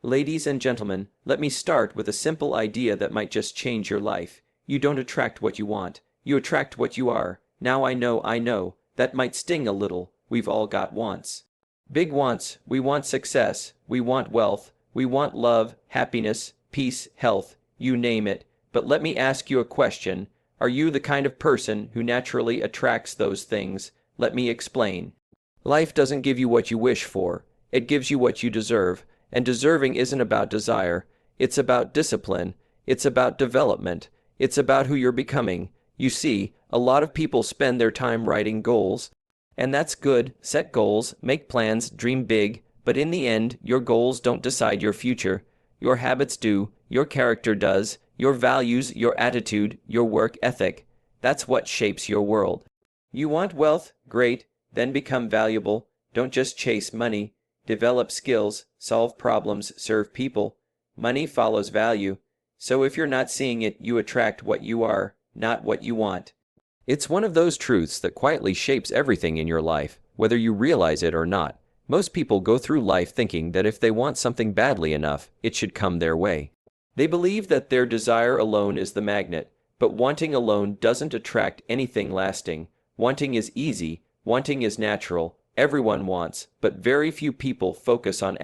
Ladies and gentlemen, let me start with a simple idea that might just change your life. You don't attract what you want. You attract what you are. Now I know, that might sting a little. We've all got wants. Big wants. We want success. We want wealth. We want love, happiness, peace, health, you name it. But let me ask you a question. Are you the kind of person who naturally attracts those things? Let me explain. Life doesn't give you what you wish for. It gives you what you deserve. And deserving isn't about desire. It's about discipline. It's about development. It's about who you're becoming. You see, a lot of people spend their time writing goals. And that's good. Set goals, make plans, dream big. But in the end, your goals don't decide your future. Your habits do. Your character does. Your values, your attitude, your work ethic. That's what shapes your world. You want wealth? Great. Then become valuable. Don't just chase money. Develop skills, solve problems, serve people. Money follows value. So if you're not seeing it, you attract what you are, not what you want. It's one of those truths that quietly shapes everything in your life, whether you realize it or not. Most people go through life thinking that if they want something badly enough, it should come their way. They believe that their desire alone is the magnet, but wanting alone doesn't attract anything lasting. Wanting is easy, wanting is natural. Everyone wants, but very few people focus on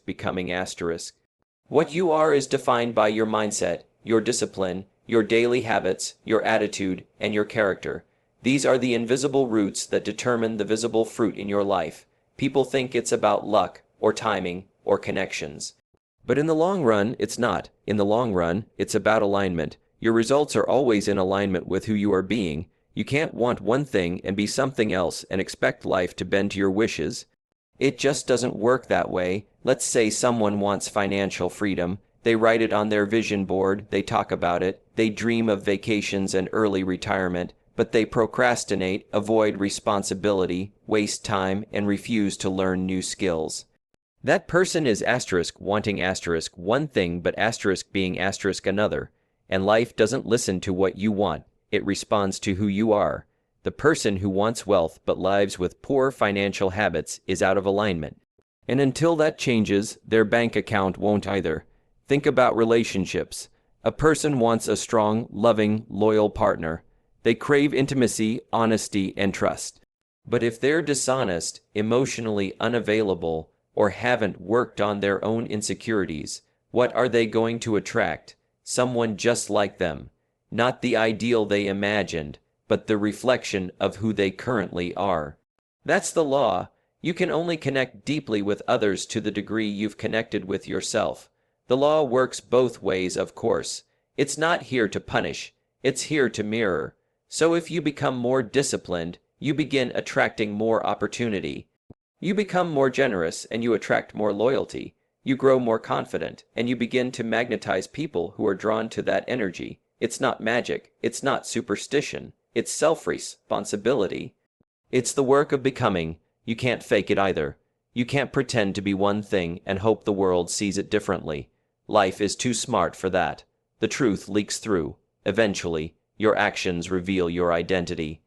becoming asterisk. What you are is defined by your mindset, your discipline, your daily habits, your attitude, and your character. These are the invisible roots that determine the visible fruit in your life. People think it's about luck, or timing, or connections. But in the long run, it's not. In the long run, it's about alignment. Your results are always in alignment with who you are being. You can't want one thing and be something else and expect life to bend to your wishes. It just doesn't work that way. Let's say someone wants financial freedom. They write it on their vision board, they talk about it, they dream of vacations and early retirement, but they procrastinate, avoid responsibility, waste time, and refuse to learn new skills. That person is wanting one thing but being another, and life doesn't listen to what you want. It responds to who you are. The person who wants wealth but lives with poor financial habits is out of alignment. And until that changes, their bank account won't either. Think about relationships. A person wants a strong, loving, loyal partner. They crave intimacy, honesty, and trust. But if they're dishonest, emotionally unavailable, or haven't worked on their own insecurities, what are they going to attract? Someone just like them. Not the ideal they imagined, but the reflection of who they currently are. That's the law. You can only connect deeply with others to the degree you've connected with yourself. The law works both ways, of course. It's not here to punish, it's here to mirror. So if you become more disciplined, you begin attracting more opportunity. You become more generous and you attract more loyalty. You grow more confident and you begin to magnetize people who are drawn to that energy. It's not magic, it's not superstition, it's self-responsibility. It's the work of becoming. You can't fake it either. You can't pretend to be one thing and hope the world sees it differently. Life is too smart for that. The truth leaks through. Eventually, your actions reveal your identity.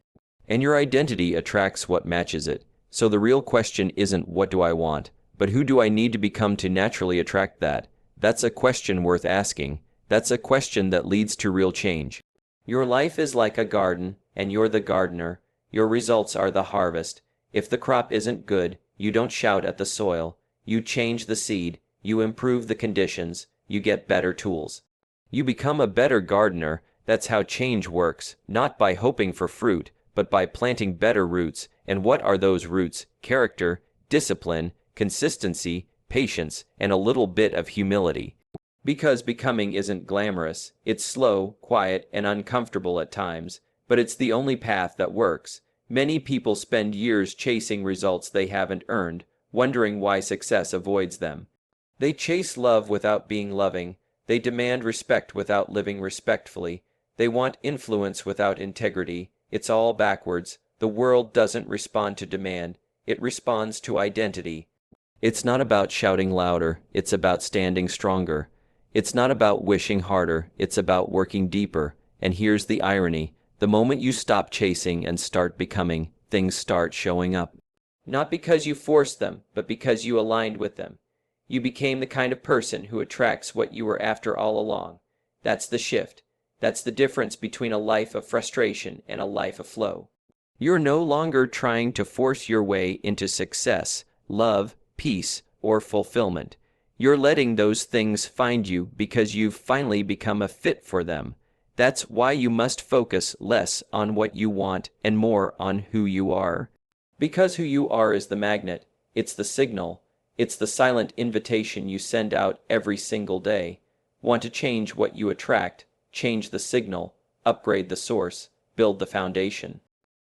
And your identity attracts what matches it. So the real question isn't what do I want, but who do I need to become to naturally attract that? That's a question worth asking. That's a question that leads to real change. Your life is like a garden, and you're the gardener. Your results are the harvest. If the crop isn't good, you don't shout at the soil. You change the seed. You improve the conditions. You get better tools. You become a better gardener. That's how change works, not by hoping for fruit, but by planting better roots. And what are those roots? Character, discipline, consistency, patience, and a little bit of humility. Because becoming isn't glamorous. It's slow, quiet, and uncomfortable at times, but it's the only path that works. Many people spend years chasing results they haven't earned, wondering why success avoids them. They chase love without being loving. They demand respect without living respectfully. They want influence without integrity. It's all backwards. The world doesn't respond to demand. It responds to identity. It's not about shouting louder. It's about standing stronger. It's not about wishing harder, it's about working deeper. And here's the irony. The moment you stop chasing and start becoming, things start showing up. Not because you forced them, but because you aligned with them. You became the kind of person who attracts what you were after all along. That's the shift. That's the difference between a life of frustration and a life of flow. You're no longer trying to force your way into success, love, peace, or fulfillment. You're letting those things find you because you've finally become a fit for them. That's why you must focus less on what you want and more on who you are. Because who you are is the magnet, it's the signal, it's the silent invitation you send out every single day. Want to change what you attract, change the signal, upgrade the source, build the foundation.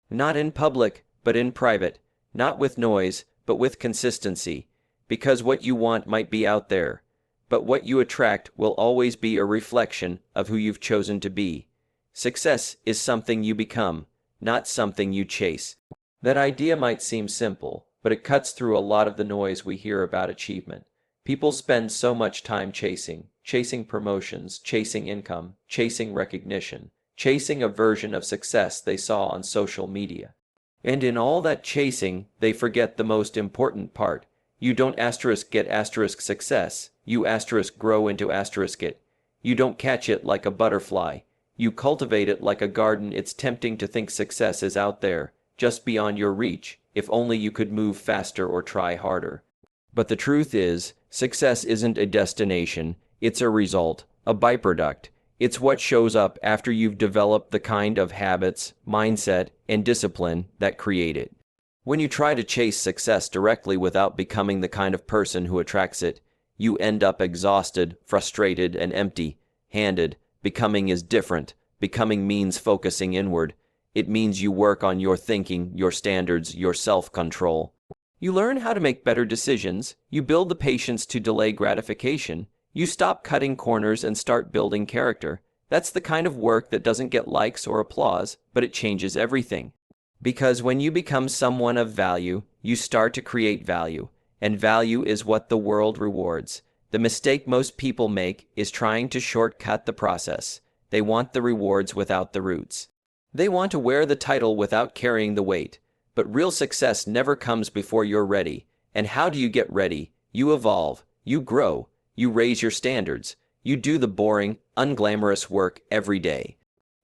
Not in public, but in private, not with noise, but with consistency. Because what you want might be out there, but what you attract will always be a reflection of who you've chosen to be. Success is something you become, not something you chase. That idea might seem simple, but it cuts through a lot of the noise we hear about achievement. People spend so much time chasing promotions, chasing income, chasing recognition, chasing a version of success they saw on social media. And in all that chasing, they forget the most important part. You don't get success, you grow into it. You don't catch it like a butterfly. You cultivate it like a garden. It's tempting to think success is out there, just beyond your reach, if only you could move faster or try harder. But the truth is, success isn't a destination, it's a result, a byproduct. It's what shows up after you've developed the kind of habits, mindset, and discipline that create it. When you try to chase success directly without becoming the kind of person who attracts it, you end up exhausted, frustrated, and empty-handed. Becoming is different. Becoming means focusing inward. It means you work on your thinking, your standards, your self-control. You learn how to make better decisions. You build the patience to delay gratification. You stop cutting corners and start building character. That's the kind of work that doesn't get likes or applause, but it changes everything. Because when you become someone of value, you start to create value, and value is what the world rewards. The mistake most people make is trying to shortcut the process. They want the rewards without the roots. They want to wear the title without carrying the weight. But real success never comes before you're ready. And how do you get ready? You evolve, you grow, you raise your standards, you do the boring, unglamorous work every day.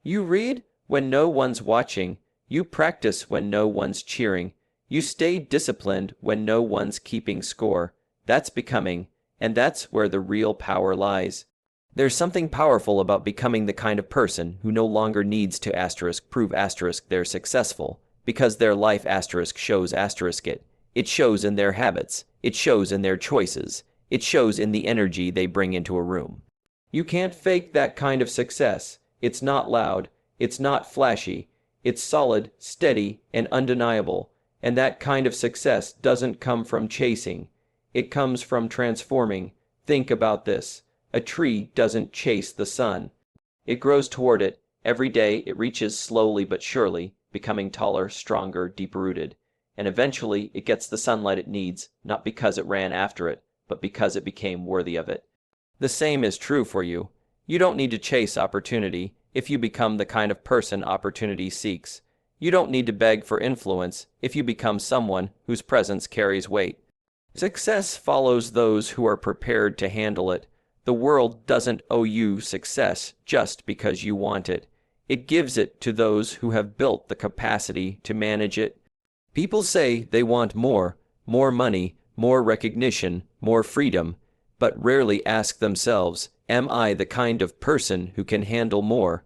You read when no one's watching. You practice when no one's cheering. You stay disciplined when no one's keeping score. That's becoming, and that's where the real power lies. There's something powerful about becoming the kind of person who no longer needs to prove they're successful, because their life shows it. It shows in their habits. It shows in their choices. It shows in the energy they bring into a room. You can't fake that kind of success. It's not loud. It's not flashy. It's solid, steady, and undeniable, and that kind of success doesn't come from chasing. It comes from transforming. Think about this. A tree doesn't chase the sun. It grows toward it. Every day it reaches slowly but surely, becoming taller, stronger, deeper-rooted, and eventually it gets the sunlight it needs, not because it ran after it, but because it became worthy of it. The same is true for you. You don't need to chase opportunity. If you become the kind of person opportunity seeks. You don't need to beg for influence if you become someone whose presence carries weight. Success follows those who are prepared to handle it. The world doesn't owe you success just because you want it. It gives it to those who have built the capacity to manage it. People say they want more money, more recognition, more freedom, but rarely ask themselves, am I the kind of person who can handle more?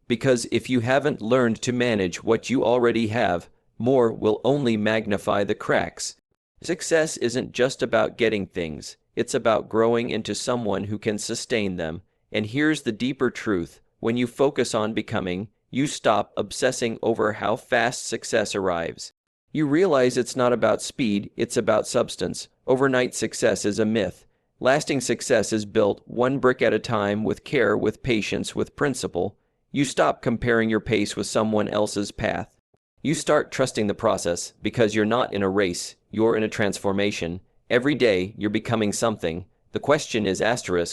Because if you haven't learned to manage what you already have, more will only magnify the cracks. Success isn't just about getting things, it's about growing into someone who can sustain them. And here's the deeper truth. When you focus on becoming, you stop obsessing over how fast success arrives. You realize it's not about speed, it's about substance. Overnight success is a myth. Lasting success is built one brick at a time, with care, with patience, with principle. You stop comparing your pace with someone else's path. You start trusting the process, because you're not in a race, you're in a transformation. Every day, you're becoming something. The question is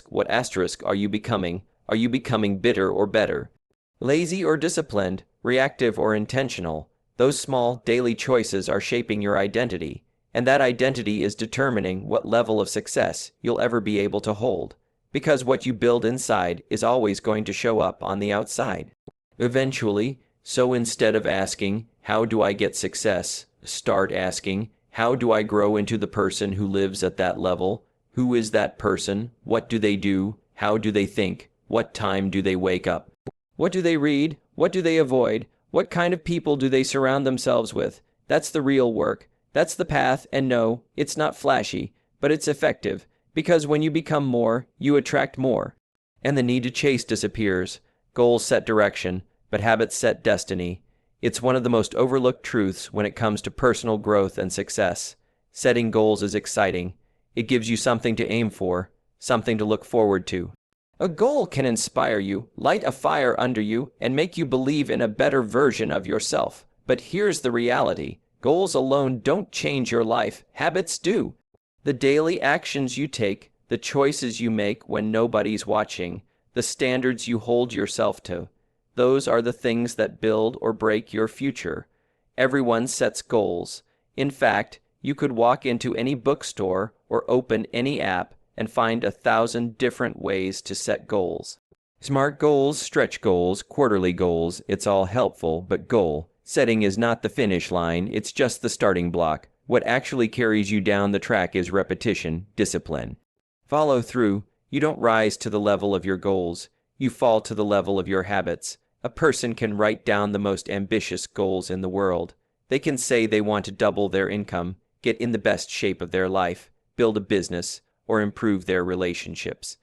what are you becoming? Are you becoming bitter or better? Lazy or disciplined? Reactive or intentional? Those small, daily choices are shaping your identity. And that identity is determining what level of success you'll ever be able to hold. Because what you build inside is always going to show up on the outside. Eventually, so instead of asking, how do I get success? Start asking, how do I grow into the person who lives at that level? Who is that person? What do they do? How do they think? What time do they wake up? What do they read? What do they avoid? What kind of people do they surround themselves with? That's the real work. That's the path, and no, it's not flashy, but it's effective, because when you become more, you attract more. And the need to chase disappears. Goals set direction, but habits set destiny. It's one of the most overlooked truths when it comes to personal growth and success. Setting goals is exciting. It gives you something to aim for, something to look forward to. A goal can inspire you, light a fire under you, and make you believe in a better version of yourself. But here's the reality. Goals alone don't change your life. Habits do. The daily actions you take, the choices you make when nobody's watching, the standards you hold yourself to, those are the things that build or break your future. Everyone sets goals. In fact, you could walk into any bookstore or open any app and find 1,000 different ways to set goals. Smart goals, stretch goals, quarterly goals, it's all helpful, but goal setting is not the finish line, it's just the starting block. What actually carries you down the track is repetition, discipline. Follow through. You don't rise to the level of your goals. You fall to the level of your habits. A person can write down the most ambitious goals in the world. They can say they want to double their income, get in the best shape of their life, build a business, or improve their relationships.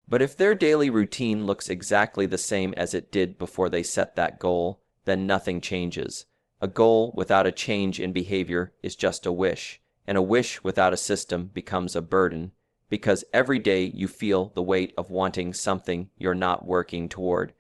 But if their daily routine looks exactly the same as it did before they set that goal, then nothing changes. A goal without a change in behavior is just a wish, and a wish without a system becomes a burden, because every day you feel the weight of wanting something you're not working toward.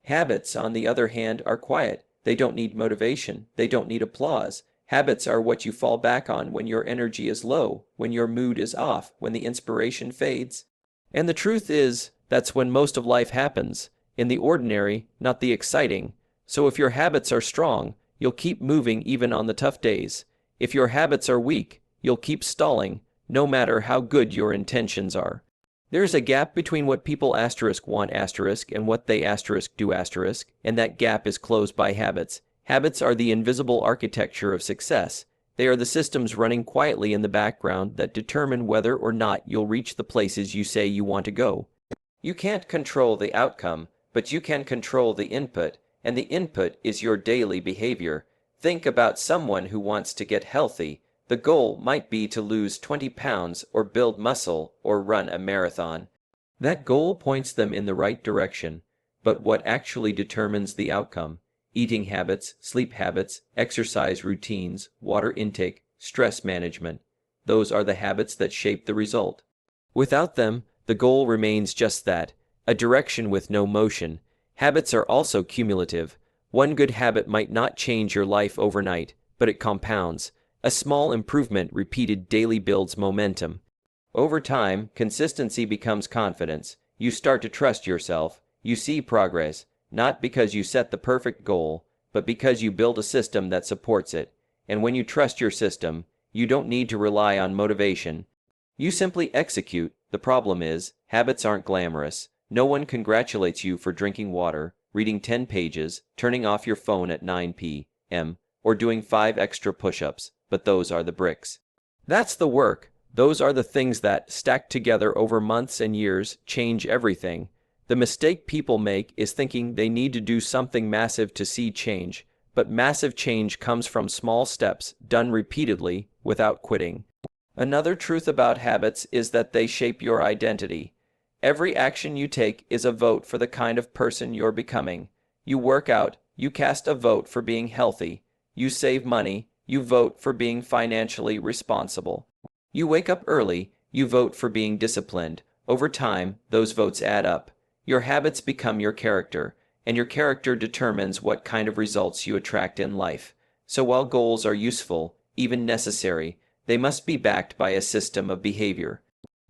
Habits, on the other hand, are quiet. They don't need motivation. They don't need applause. Habits are what you fall back on when your energy is low, when your mood is off, when the inspiration fades. And the truth is, that's when most of life happens, in the ordinary, not the exciting. So if your habits are strong, you'll keep moving even on the tough days. If your habits are weak, you'll keep stalling, no matter how good your intentions are. There's a gap between what people want and what they do, and that gap is closed by habits. Habits are the invisible architecture of success. They are the systems running quietly in the background that determine whether or not you'll reach the places you say you want to go. You can't control the outcome, but you can control the input, and the input is your daily behavior. Think about someone who wants to get healthy. The goal might be to lose 20 pounds or build muscle or run a marathon. That goal points them in the right direction, but what actually determines the outcome? Eating habits, sleep habits, exercise routines, water intake, stress management. Those are the habits that shape the result. Without them, the goal remains just that, a direction with no motion. Habits are also cumulative. One good habit might not change your life overnight, but it compounds. A small improvement repeated daily builds momentum. Over time, consistency becomes confidence. You start to trust yourself. You see progress, not because you set the perfect goal, but because you build a system that supports it. And when you trust your system, you don't need to rely on motivation. You simply execute. The problem is, habits aren't glamorous. No one congratulates you for drinking water, reading 10 pages, turning off your phone at 9 p.m., or doing 5 extra push-ups. But those are the bricks. That's the work. Those are the things that, stacked together over months and years, change everything. The mistake people make is thinking they need to do something massive to see change, but massive change comes from small steps done repeatedly without quitting. Another truth about habits is that they shape your identity. Every action you take is a vote for the kind of person you're becoming. You work out, you cast a vote for being healthy. You save money, you vote for being financially responsible. You wake up early, you vote for being disciplined. Over time, those votes add up. Your habits become your character, and your character determines what kind of results you attract in life. So while goals are useful, even necessary, they must be backed by a system of behavior.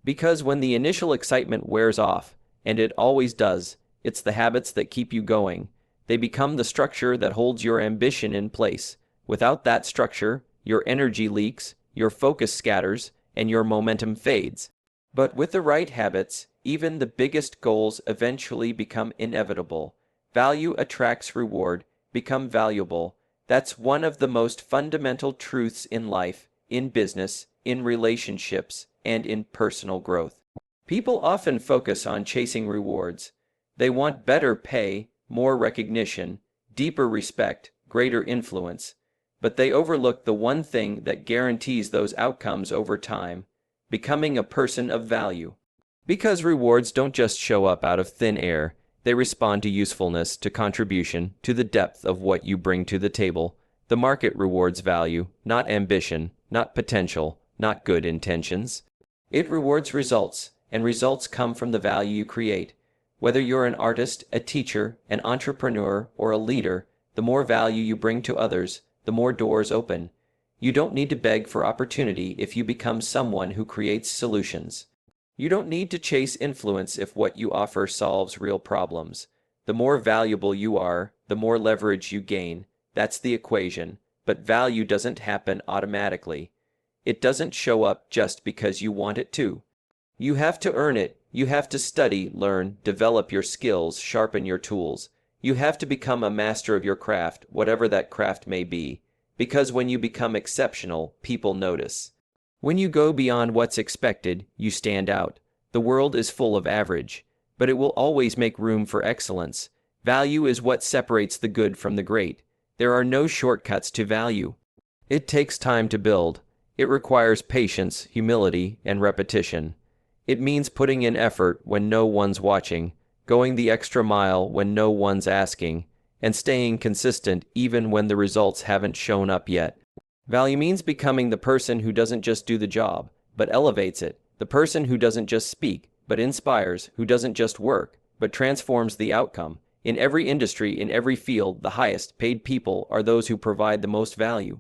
Because when the initial excitement wears off, and it always does, it's the habits that keep you going. They become the structure that holds your ambition in place. Without that structure, your energy leaks, your focus scatters, and your momentum fades. But with the right habits, even the biggest goals eventually become inevitable. Value attracts reward, become valuable. That's one of the most fundamental truths in life, in business, in relationships, and in personal growth. People often focus on chasing rewards. They want better pay, more recognition, deeper respect, greater influence. But they overlook the one thing that guarantees those outcomes over time: becoming a person of value. Because rewards don't just show up out of thin air, they respond to usefulness, to contribution, to the depth of what you bring to the table. The market rewards value, not ambition, not potential, not good intentions. It rewards results, and results come from the value you create. Whether you're an artist, a teacher, an entrepreneur, or a leader, the more value you bring to others, the more doors open. You don't need to beg for opportunity if you become someone who creates solutions. You don't need to chase influence if what you offer solves real problems. The more valuable you are, the more leverage you gain. That's the equation. But value doesn't happen automatically. It doesn't show up just because you want it to. You have to earn it. You have to study, learn, develop your skills, sharpen your tools. You have to become a master of your craft, whatever that craft may be. Because when you become exceptional, people notice. When you go beyond what's expected, you stand out. The world is full of average, but it will always make room for excellence. Value is what separates the good from the great. There are no shortcuts to value. It takes time to build. It requires patience, humility, and repetition. It means putting in effort when no one's watching, going the extra mile when no one's asking, and staying consistent even when the results haven't shown up yet. Value means becoming the person who doesn't just do the job, but elevates it. The person who doesn't just speak, but inspires, who doesn't just work, but transforms the outcome. In every industry, in every field, the highest paid people are those who provide the most value.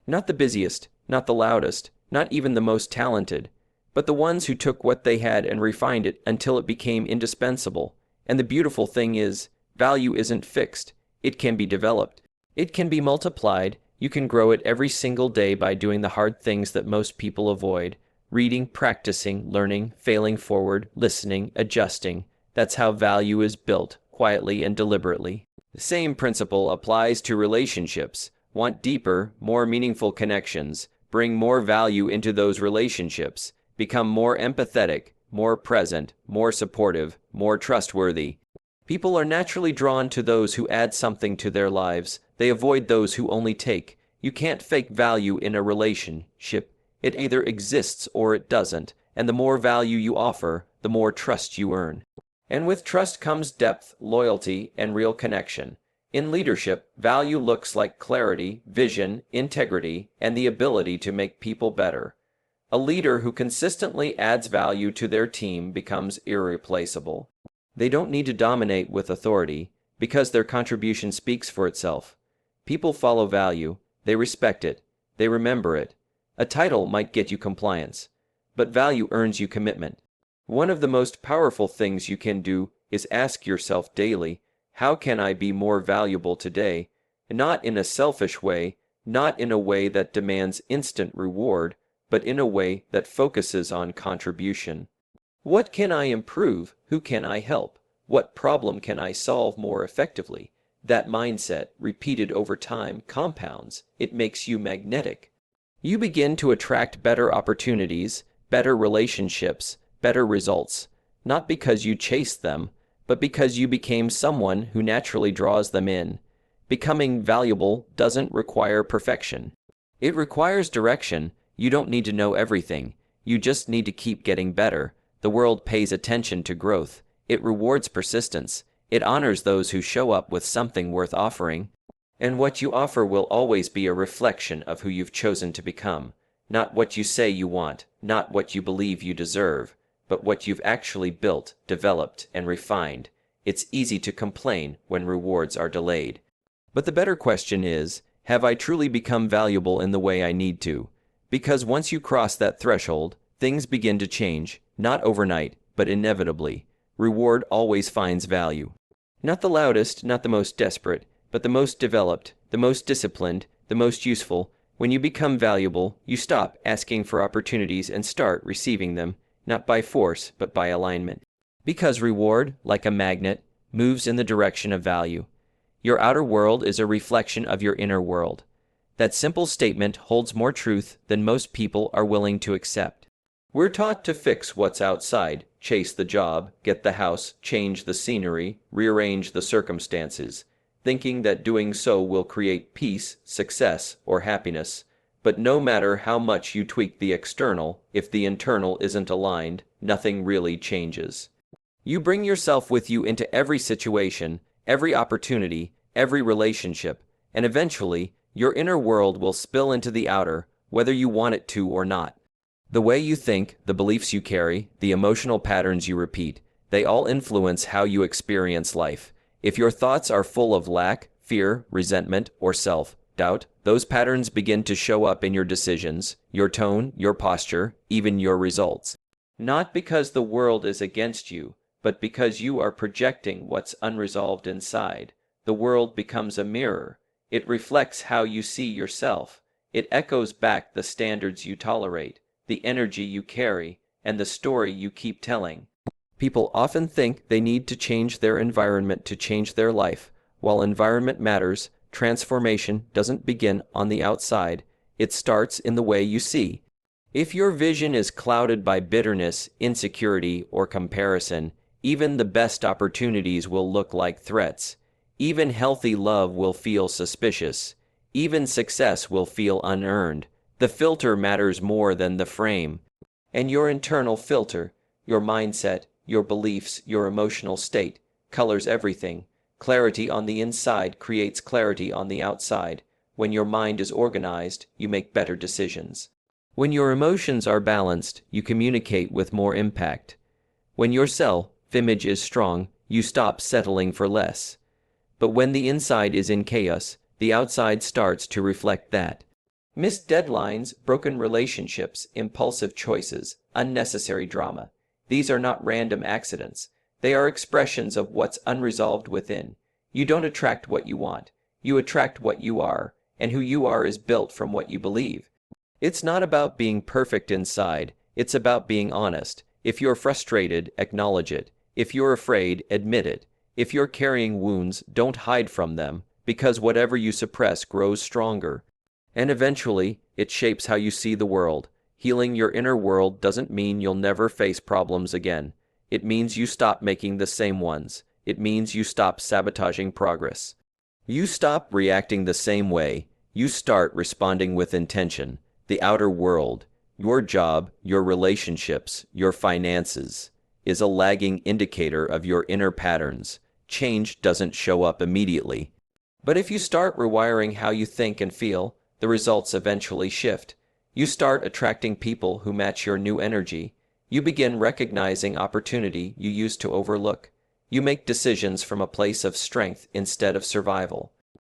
Not the busiest, not the loudest, not even the most talented, but the ones who took what they had and refined it until it became indispensable. And the beautiful thing is, value isn't fixed. It can be developed. It can be multiplied. You can grow it every single day by doing the hard things that most people avoid. Reading, practicing, learning, failing forward, listening, adjusting. That's how value is built, quietly and deliberately. The same principle applies to relationships. Want deeper, more meaningful connections. Bring more value into those relationships. Become more empathetic, more present, more supportive, more trustworthy. People are naturally drawn to those who add something to their lives. They avoid those who only take. You can't fake value in a relationship. It either exists or it doesn't, and the more value you offer, the more trust you earn. And with trust comes depth, loyalty, and real connection. In leadership, value looks like clarity, vision, integrity, and the ability to make people better. A leader who consistently adds value to their team becomes irreplaceable. They don't need to dominate with authority, because their contribution speaks for itself. People follow value, they respect it, they remember it. A title might get you compliance, but value earns you commitment. One of the most powerful things you can do is ask yourself daily, how can I be more valuable today? Not in a selfish way, not in a way that demands instant reward, but in a way that focuses on contribution. What can I improve? Who can I help? What problem can I solve more effectively? That mindset, repeated over time, compounds. It makes you magnetic. You begin to attract better opportunities, better relationships, better results, not because you chased them, but because you became someone who naturally draws them in. Becoming valuable doesn't require perfection. It requires direction. You don't need to know everything. You just need to keep getting better. The world pays attention to growth. It rewards persistence. It honors those who show up with something worth offering. And what you offer will always be a reflection of who you've chosen to become. Not what you say you want, not what you believe you deserve, but what you've actually built, developed, and refined. It's easy to complain when rewards are delayed. But the better question is, have I truly become valuable in the way I need to? Because once you cross that threshold, things begin to change, not overnight, but inevitably. Reward always finds value. Not the loudest, not the most desperate, but the most developed, the most disciplined, the most useful. When you become valuable, you stop asking for opportunities and start receiving them, not by force, but by alignment. Because reward, like a magnet, moves in the direction of value. Your outer world is a reflection of your inner world. That simple statement holds more truth than most people are willing to accept. We're taught to fix what's outside, chase the job, get the house, change the scenery, rearrange the circumstances, thinking that doing so will create peace, success, or happiness. But no matter how much you tweak the external, if the internal isn't aligned, nothing really changes. You bring yourself with you into every situation, every opportunity, every relationship, and eventually, your inner world will spill into the outer, whether you want it to or not. The way you think, the beliefs you carry, the emotional patterns you repeat, they all influence how you experience life. If your thoughts are full of lack, fear, resentment, or self-doubt, those patterns begin to show up in your decisions, your tone, your posture, even your results. Not because the world is against you, but because you are projecting what's unresolved inside. The world becomes a mirror. It reflects how you see yourself. It echoes back the standards you tolerate, the energy you carry, and the story you keep telling. People often think they need to change their environment to change their life. While environment matters, transformation doesn't begin on the outside. It starts in the way you see. If your vision is clouded by bitterness, insecurity, or comparison, even the best opportunities will look like threats. Even healthy love will feel suspicious. Even success will feel unearned. The filter matters more than the frame. And your internal filter, your mindset, your beliefs, your emotional state, colors everything. Clarity on the inside creates clarity on the outside. When your mind is organized, you make better decisions. When your emotions are balanced, you communicate with more impact. When your self-image is strong, you stop settling for less. But when the inside is in chaos, the outside starts to reflect that. Missed deadlines, broken relationships, impulsive choices, unnecessary drama. These are not random accidents. They are expressions of what's unresolved within. You don't attract what you want. You attract what you are, and who you are is built from what you believe. It's not about being perfect inside. It's about being honest. If you're frustrated, acknowledge it. If you're afraid, admit it. If you're carrying wounds, don't hide from them, because whatever you suppress grows stronger. And eventually, it shapes how you see the world. Healing your inner world doesn't mean you'll never face problems again. It means you stop making the same ones. It means you stop sabotaging progress. You stop reacting the same way. You start responding with intention. The outer world, your job, your relationships, your finances, is a lagging indicator of your inner patterns. Change doesn't show up immediately. But if you start rewiring how you think and feel, the results eventually shift. You start attracting people who match your new energy. You begin recognizing opportunity you used to overlook. You make decisions from a place of strength instead of survival.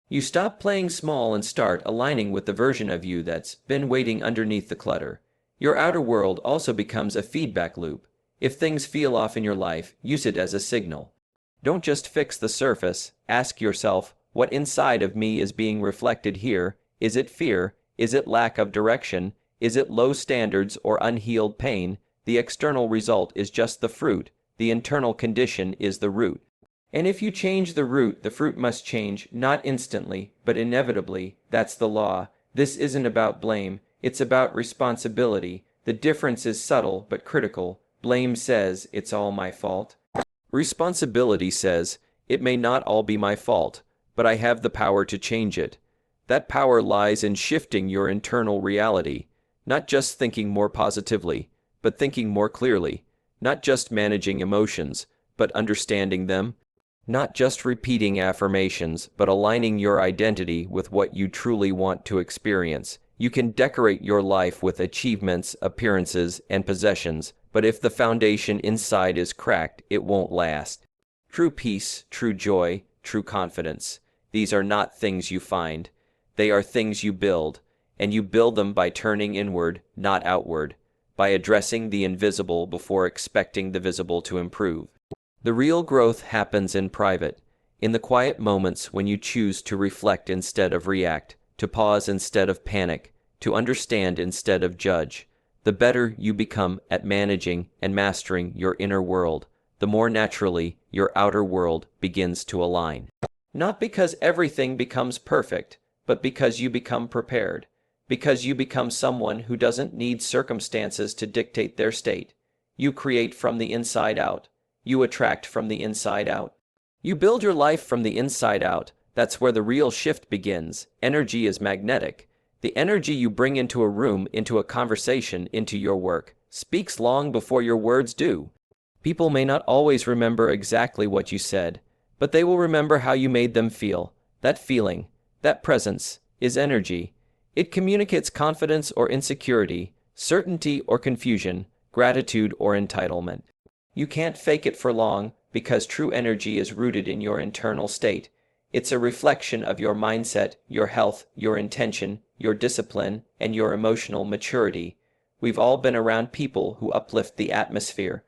You stop playing small and start aligning with the version of you that's been waiting underneath the clutter. Your outer world also becomes a feedback loop. If things feel off in your life, use it as a signal. Don't just fix the surface. Ask yourself, what inside of me is being reflected here? Is it fear? Is it lack of direction? Is it low standards or unhealed pain? The external result is just the fruit. The internal condition is the root. And if you change the root, the fruit must change, not instantly, but inevitably. That's the law. This isn't about blame. It's about responsibility. The difference is subtle but critical. Blame says, it's all my fault. Responsibility says, it may not all be my fault, but I have the power to change it. That power lies in shifting your internal reality, not just thinking more positively, but thinking more clearly, not just managing emotions, but understanding them, not just repeating affirmations, but aligning your identity with what you truly want to experience. You can decorate your life with achievements, appearances, and possessions, but if the foundation inside is cracked, it won't last. True peace, true joy, true confidence. These are not things you find. They are things you build, and you build them by turning inward, not outward, by addressing the invisible before expecting the visible to improve. The real growth happens in private, in the quiet moments when you choose to reflect instead of react, to pause instead of panic, to understand instead of judge. The better you become at managing and mastering your inner world, the more naturally your outer world begins to align. Not because everything becomes perfect, but because you become prepared, because you become someone who doesn't need circumstances to dictate their state. You create from the inside out. You attract from the inside out. You build your life from the inside out. That's where the real shift begins. Energy is magnetic. The energy you bring into a room, into a conversation, into your work, speaks long before your words do. People may not always remember exactly what you said, but they will remember how you made them feel. That feeling, that presence, is energy. It communicates confidence or insecurity, certainty or confusion, gratitude or entitlement. You can't fake it for long, because true energy is rooted in your internal state. It's a reflection of your mindset, your health, your intention, your discipline, and your emotional maturity. We've all been around people who uplift the atmosphere.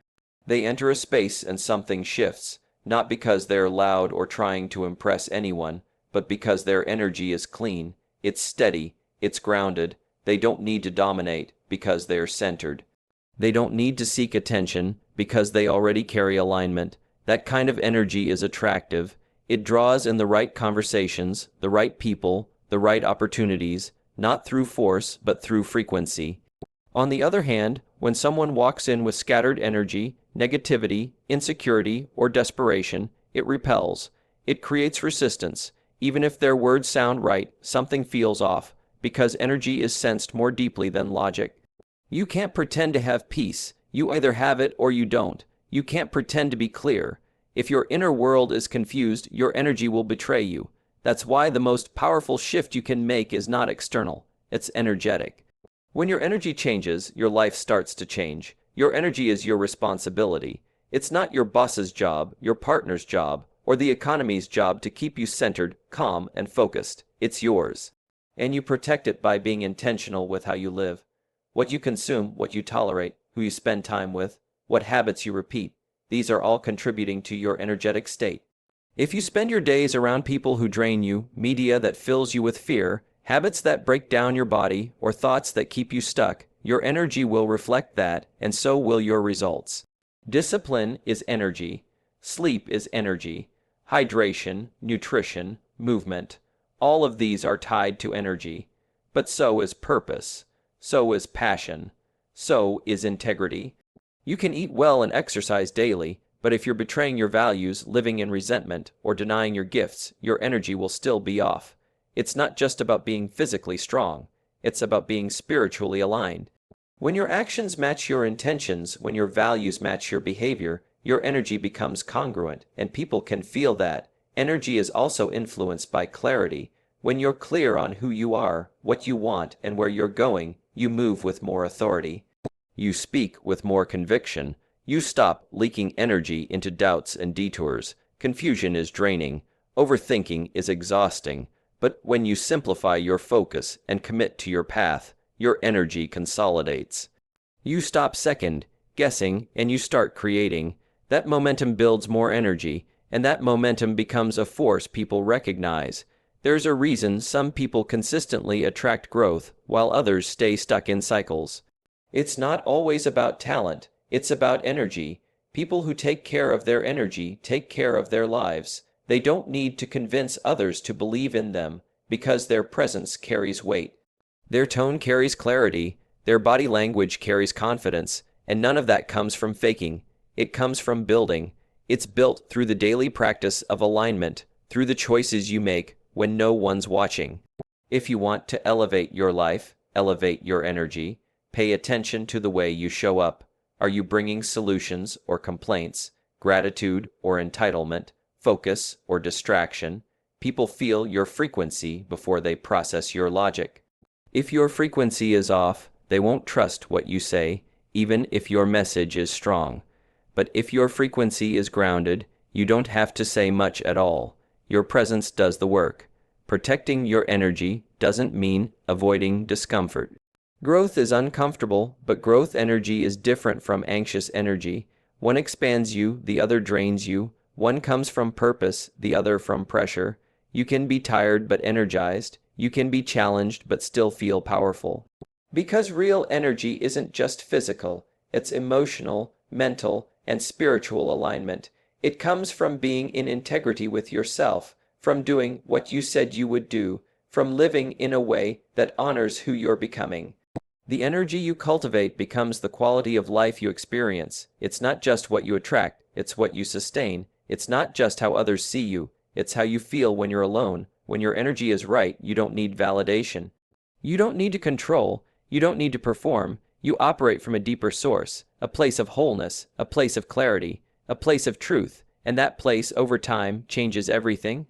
They enter a space and something shifts, not because they're loud or trying to impress anyone, but because their energy is clean, it's steady, it's grounded. They don't need to dominate because they're centered. They don't need to seek attention because they already carry alignment. That kind of energy is attractive. It draws in the right conversations, the right people, the right opportunities, not through force, but through frequency. On the other hand, when someone walks in with scattered energy, negativity, insecurity, or desperation, it repels. It creates resistance. Even if their words sound right, something feels off, because energy is sensed more deeply than logic. You can't pretend to have peace. You either have it or you don't. You can't pretend to be clear. If your inner world is confused, your energy will betray you. That's why the most powerful shift you can make is not external. It's energetic. When your energy changes, your life starts to change. Your energy is your responsibility. It's not your boss's job, your partner's job, or the economy's job to keep you centered, calm, and focused. It's yours. And you protect it by being intentional with how you live. What you consume, what you tolerate, who you spend time with, what habits you repeat, these are all contributing to your energetic state. If you spend your days around people who drain you, media that fills you with fear, habits that break down your body, or thoughts that keep you stuck, your energy will reflect that, and so will your results. Discipline is energy. Sleep is energy. Hydration, nutrition, movement, all of these are tied to energy. But so is purpose. So is passion. So is integrity. You can eat well and exercise daily, but if you're betraying your values, living in resentment, or denying your gifts, your energy will still be off. It's not just about being physically strong. It's about being spiritually aligned. When your actions match your intentions, when your values match your behavior, your energy becomes congruent, and people can feel that. Energy is also influenced by clarity. When you're clear on who you are, what you want, and where you're going, you move with more authority. You speak with more conviction. You stop leaking energy into doubts and detours. Confusion is draining. Overthinking is exhausting. But when you simplify your focus and commit to your path, your energy consolidates. You stop guessing, and you start creating. That momentum builds more energy, and that momentum becomes a force people recognize. There's a reason some people consistently attract growth, while others stay stuck in cycles. It's not always about talent, it's about energy. People who take care of their energy take care of their lives. They don't need to convince others to believe in them, because their presence carries weight. Their tone carries clarity, their body language carries confidence, and none of that comes from faking. It comes from building. It's built through the daily practice of alignment, through the choices you make when no one's watching. If you want to elevate your life, elevate your energy, pay attention to the way you show up. Are you bringing solutions or complaints, gratitude or entitlement, focus or distraction? People feel your frequency before they process your logic. If your frequency is off, they won't trust what you say, even if your message is strong. But if your frequency is grounded, you don't have to say much at all. Your presence does the work. Protecting your energy doesn't mean avoiding discomfort. Growth is uncomfortable, but growth energy is different from anxious energy. One expands you, the other drains you. One comes from purpose, the other from pressure. You can be tired but energized. You can be challenged but still feel powerful. Because real energy isn't just physical, it's emotional, mental, and spiritual alignment. It comes from being in integrity with yourself, from doing what you said you would do, from living in a way that honors who you're becoming. The energy you cultivate becomes the quality of life you experience. It's not just what you attract, it's what you sustain. It's not just how others see you, it's how you feel when you're alone. When your energy is right, you don't need validation. You don't need to control, you don't need to perform. You operate from a deeper source, a place of wholeness, a place of clarity, a place of truth, and that place over time changes everything.